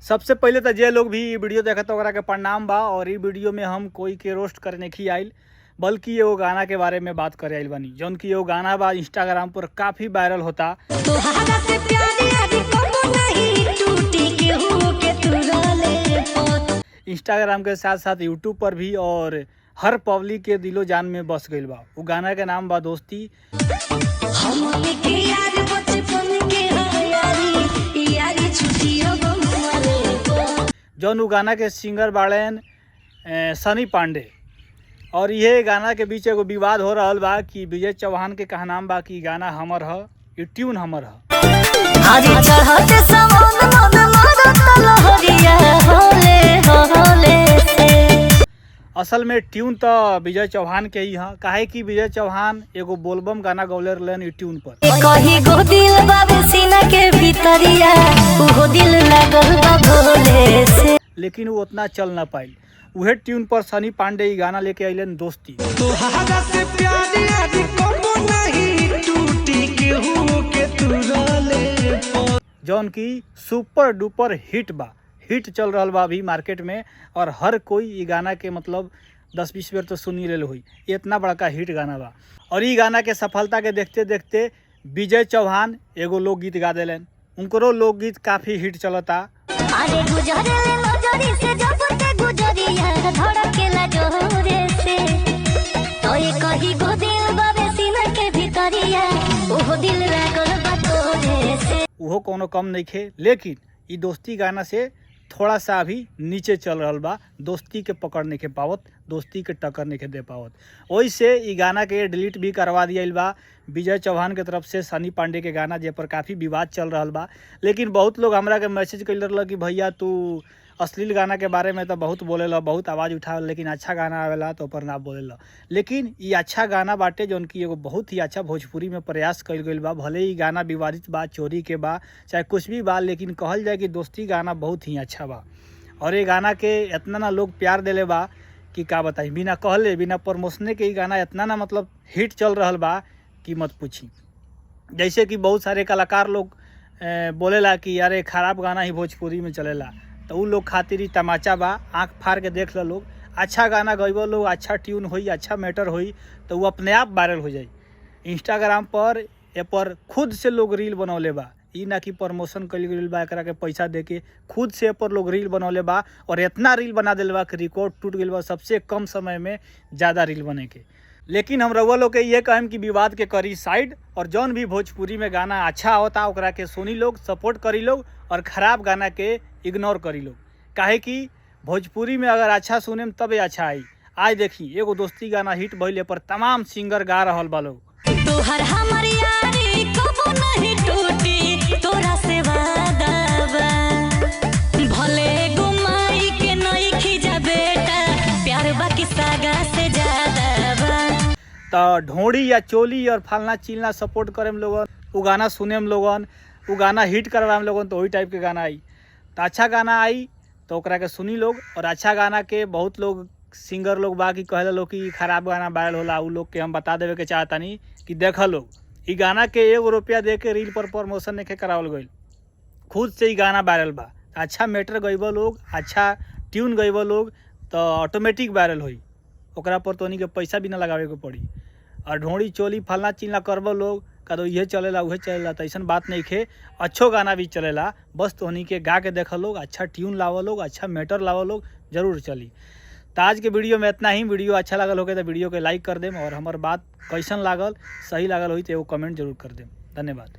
सबसे पहले तो जे लोग भी वीडियो देखत ओकरा के प्रणाम बा। और ई वीडियो में हम कोई के रोस्ट करने की आइल, बल्कि एगो गाना के बारे में बात करे आइल बानी। जौन की एगो गाना बा इंस्टाग्राम पर काफ़ी वायरल होता। इंस्टाग्राम के साथ साथ यूट्यूब पर भी और हर पब्लिक के दिलो जान में बस गईल बा। वो गाना के नाम बा दोस्ती। जौन उ गाना के सिंगर बाड़ेन सनी पांडे। और ये गाना के बीच एगो विवाद हो रहा बा कि विजय चौहान के कहा नाम बा कि गाना हमर ह, ये ट्यून हमर ह। असल में ट्यून तो विजय चौहान के ही है। काहे कि विजय चौहान एगो बोलबम गाना गौले रहलन ई ट्यून पर। कहीं गो दिल बाबे सीना के भीतरिया उहो दिल लागल बा भोले से, लेकिन वो उतना चल ना पाइल। उहे ट्यून पर सनी पांडे ई गाना लेके आइलन दोस्ती। जौन की सुपर डुपर हिट बा, हिट चल रहा बा अभी मार्केट में। और हर कोई ई गाना के मतलब 10-20 बेर तो सुनी ले हुई। इतना बड़का हिट गाना बा। और ई गाना के सफलता के देखते देखते विजय चौहान एगो लोकगीत गा देलन। उनको लोकगीत काफ़ी हिट चलता। अरे गुजरे नजरी से जब ते गुजरिया धड़केला जोरे से, तो ये कहीं गो दिल बाबे सीना के भीतरिया उहो दिल लागल बा तोरे से। उहो कोनो कम नहीं खे, लेकिन ई दोस्ती गाना से थोड़ा सा अभी नीचे चल रहा बा। दोस्ती के पकड़ नहीं के पावत, दोस्ती के टक्कर नहीं के दे पावत। वही से ई गाना के डिलीट भी करवा दिया बा विजय चौहान के तरफ से सनी पांडे के गाना, जे पर काफ़ी विवाद चल रहा बा। लेकिन बहुत लोग हमरा के मैसेज कर रहा कि भैया तू अश्लील गाना के बारे में तो बहुत बोलेला, बहुत आवाज़ उठावे, लेकिन अच्छा गाना आवेला तो पर ना बोलेला। लेकिन ये अच्छा गाना बाटे जौन की एगो बहुत ही अच्छा भोजपुरी में प्रयास कल गई बा। भले ही गाना विवादित बा, चोरी के बा, चाहे कुछ भी बा, लेकिन कहल जाए कि दोस्ती गाना बहुत ही अच्छा बा। और ये गाना के इतना ना लोग प्यार देले बा कि का बताई। बिना कहले बिना प्रमोशने के ही गाना इतना ना मतलब हिट चल रहा बा कि मत पूछी। जैसे कि बहुत सारे कलाकार लोग बोलेला कि यार खराब गाना ही भोजपुरी में चलेला, तो उ लोग खातिर ही तमाचा बा। आँख फाड़ के देख लो लोग। अच्छा गाना गईबो लोग, अच्छा ट्यून होई, अच्छा मैटर होई, तो वो अपने आप वायरल हो जाई। इंस्टाग्राम पर ए पर खुद से लोग रील बनौले बा। ई ना कि प्रमोशन कल गई बा, एकरा के पैसा दे के खुद से पर लोग रील बनौले बा। और इतना रील बना दिल बा कि रिकॉर्ड टूट गई बा सबसे कम समय में ज़्यादा रील बने के। लेकिन हम रउआ लोग के ये कहम कि विवाद के करी साइड, और जौन भी भोजपुरी में गाना अच्छा होता ओकरा के सुनी लोग, सपोर्ट करी लोग, और ख़राब गाना के इग्नोर करी लोग। काहे कि भोजपुरी में अगर अच्छा सुने तबे अच्छा आई। आज देखी एगो दोस्ती गाना हिट भइले पर तमाम सिंगर गा रहल बा लोग। तोहर हमर यारी कबो नहीं टूटी, तोरा से वादा बा, भले गुमाई के नहीं खिजा बेटा, प्यार बाकी सागा से ज्यादा बा। तो ढोड़ी या चोली और फलना चिलना सपोर्ट करेम लोगन, वो गाना सुनेम लोगन, वो गाना हिट करवाएम लोगन, तो वही टाइप के गाना आई। तो अच्छा गाना आई तो ओकरा के सुनी लोग। और अच्छा गाना के बहुत लोग सिंगर लोग बा कि कहले लोग कि खराब गाना वायरल होला। उ लोग के हम बता देवे के चाहतानी कि देख लोग, ई गाना के 1 रुपया दे के रील पर प्रमोशन नहीं करावल गई, खुद से ही गाना वायरल बा। अच्छा मैटर गईबो लोग, अच्छा ट्यून गईबो लोग, तो ऑटोमेटिक वायरल होई। ओकरा पर तो के पैसा भी ना लगावे के पड़ी। और ढोड़ी चोली फलना चिलना करबो लोग का तो ये चलेला उहे चलेला, तो ऐसा बात नहीं खे। अच्छो गाना भी चलेला, बस तोहनी के गा के देख लोग, अच्छा ट्यून लावो लोग, अच्छा मैटर लावो लोग, जरूर चली। तो आज के वीडियो में इतना ही। वीडियो अच्छा लगल होगे तो वीडियो के लाइक कर देम, और हमार बात कैसन लागल, सही लागल होई तो एगो कमेंट जरूर कर देम। धन्यवाद।